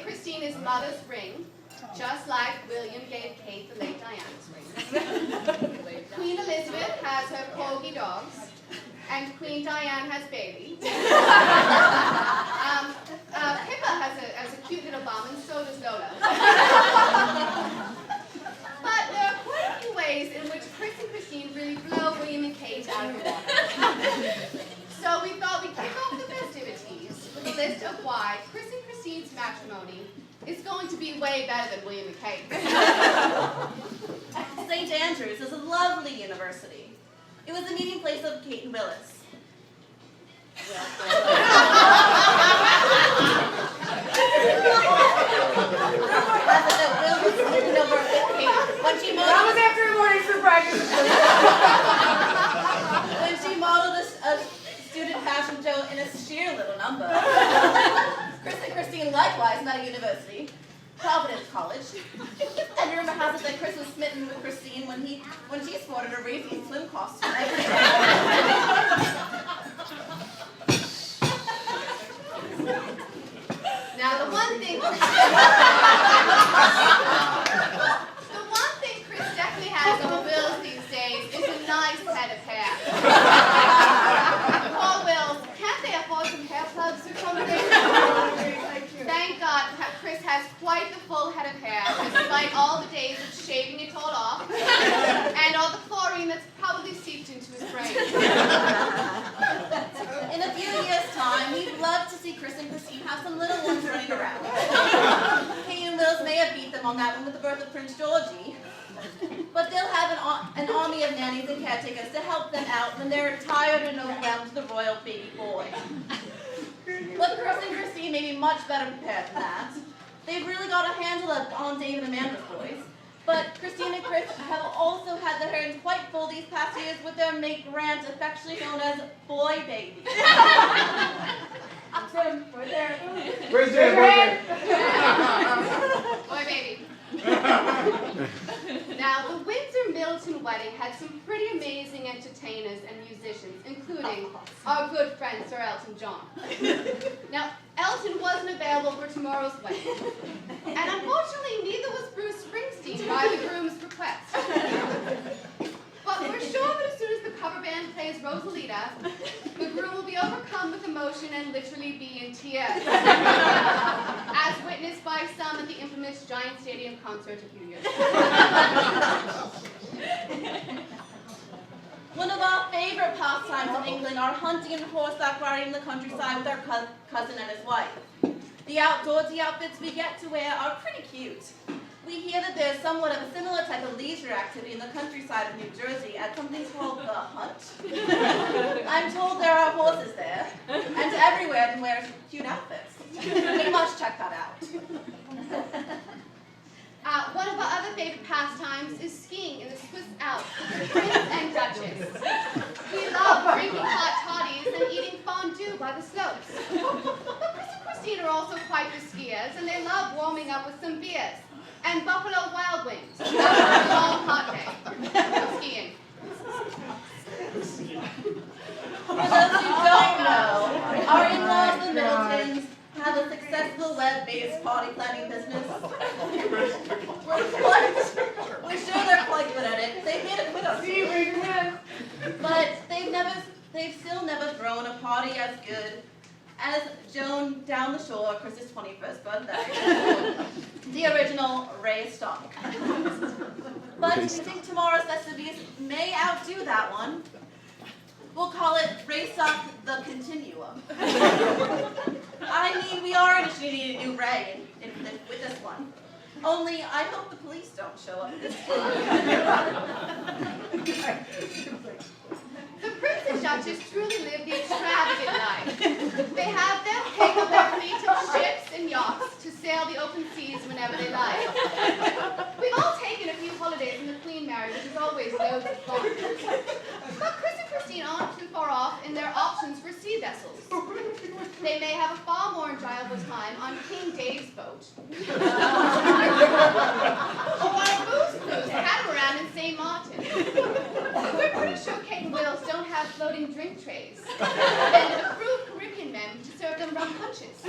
Christine is mother's ring, just like William gave Kate the late Diana's ring. Queen Elizabeth has her corgi dogs, and Queen Diane has Bailey. Pippa has a cute little bum, and so does Lola. But there are quite a few ways in which Chris and Christine really blow William and Kate out of the water. So we thought we'd kick off the festivities with a list of why Chris and Christine's matrimony is going to be way better than William and Kate. St. Andrews is a lovely university. It was the meeting place of Kate and Willis. That was after a morning for practice. When she modeled a student fashion show in a sheer little number. Chris and Christine likewise met at university, Providence College. And rumor has it that Chris was smitten with Christine when she sported a racing swim costume every day. Now the one thing Chris definitely has on Wills these days is a nice head of hair. Poor Wills, can't they afford some hair plugs or something? Thank God Chris has quite the full head of hair, despite all the days of shaving it all off, and all the chlorine that's probably seeped into his brain. In a few years' time, we'd love to see Chris and Christine have some little ones running around. Kate and Wills may have beat them on that one with the birth of Prince Georgie, but they'll have an army of nannies and caretakers to help them out when they're tired and overwhelmed with the royal baby boy. But Chris and Christine may be much better prepared than that. They've really got a handle on David and Amanda's boys. But Christine and Chris have also had their hands quite full these past years with their mate Grant, affectionately known as Boy Baby. Where's there? Boy baby. Now, the Windsor Middleton wedding had some pretty amazing entertainers and musicians, including our good friend Sir Elton John. Now, Elton wasn't available for tomorrow's wedding, and unfortunately neither was Bruce Springsteen by the groom's request. But we're sure that as soon as the cover band plays Rosalita, the groom will be overcome with emotion and literally be in tears, as witnessed by some at the infamous Giant Stadium concert a few years ago. One of our favorite pastimes in England are hunting and horseback riding in the countryside with our cousin and his wife. The outdoorsy outfits we get to wear are pretty cute. We hear that there's somewhat of a similar type of leisure activity in the countryside of New Jersey at something called the hunt. I'm told there are horses there, and everywhere can wear cute outfits. We must check that out. One of our other favorite pastimes is skiing in the Swiss Alps with the Prince and Duchess. We love drinking hot toddies and eating fondue by the slopes. But Chris and Christine are also quite the skiers, and they love warming up with some beers and Buffalo Wild Wings after a long hot day. Skiing. For those who don't know, our in-laws, the Middletons, have a successful web-based party planning business. We're sure they're quite good at it. They've made it with us. But they've still never thrown a party as good as Joan down the shore, Chris's 21st birthday. The original Ray Stock. But we think tomorrow's festivities may outdo that one. We'll call it Ray Stock the Continuum. I mean, we are initiating a new Ray with this one. Only, I hope the police don't show up this time. The Prince and Duchess truly live the extravagant life. They have their pick of their fleet of ships and yachts to sail the open seas whenever they like. We've all taken a few holidays in the Queen Mary, which is always loads of fun. But Chris and Christine aren't too far off in their options for sea vessels. They may have a far more enjoyable time on King Dave's boat. Or on a booze cruise catamaran in St. Martin. We're pretty sure Kate and Wills don't have floating drink trays and approved Caribbean men to serve them rum punches.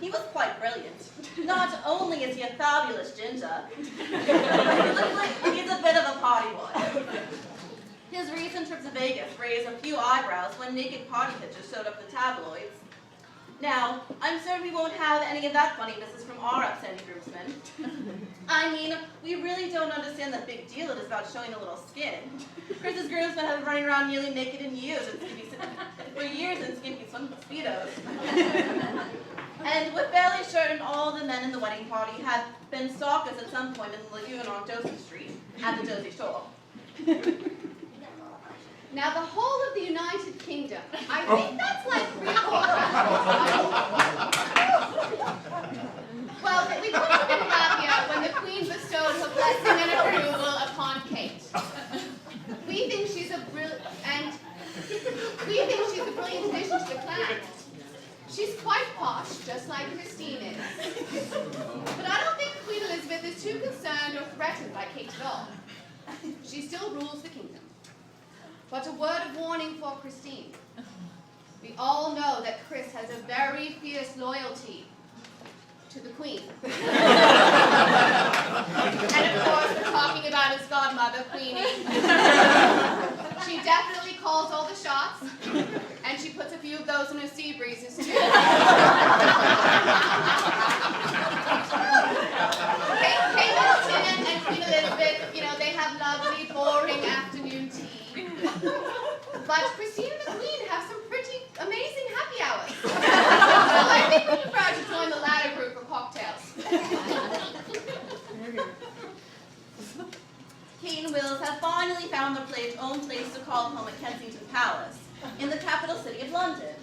he was quite brilliant. Not only is he a fabulous ginger, but he looks like he's a bit of a potty boy. His recent trip to Vegas raised a few eyebrows when naked potty pictures showed up in the tabloids. Now, I'm certain we won't have any of that funny business from our upstanding groomsmen. I mean, we really don't understand the big deal it is about showing a little skin. Chris's groomsmen have been running around nearly naked in years for years in skimpy swim speedos. And with barely certain all the men in the wedding party had been stalkers at some point in the lagoon on Joseph Street at the Jersey Shore. Now, the whole of the United Kingdom, I think that's like 3/4. Well, we couldn't have been happier when the Queen bestowed her blessing and approval upon Kate. We think she's a brilliant addition to the clan. She's quite posh, just like Christine is. But I don't think Queen Elizabeth is too concerned or threatened by Kate at all. She still rules the kingdom. But a word of warning for Christine. We all know that Chris has a very fierce loyalty to the Queen. And of course, we're talking about his godmother, Queenie. She definitely calls all the shots, and she puts a few of those in her sea breezes too. Kate Middleton and Queen Elizabeth, they have lovely, boring afternoon tea. But Christine and the Queen have some pretty amazing happy hours. Well, I think we prefer to join the latter group for cocktails. Kate and Wills have finally found their own place to call home at Kensington Palace, in the capital city of London.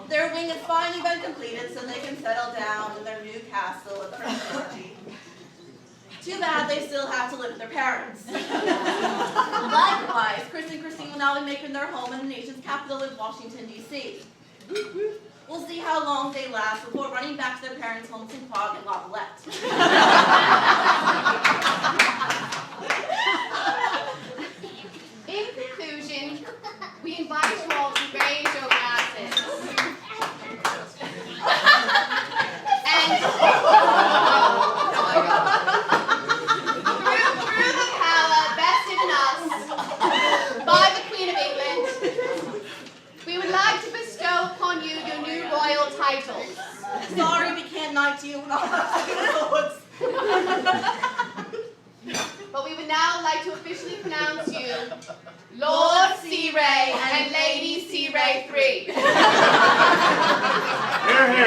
Their wing has finally been completed so they can settle down in their new castle at the Prince George. Too bad they still have to live with their parents. Likewise, Chris and Christine will now be making their home in the nation's capital in Washington, D.C. We'll see how long they last before running back to their parents' homes in Quogue and Lavalette. In conclusion, we invite you all to raise your glasses. And through the power vested in us by the Queen of England, we would like to bestow upon you your new royal titles. Sorry we can't knight you. But we would now like to officially pronounce you Lord C. Ray and Lady C. Ray III. Here, here.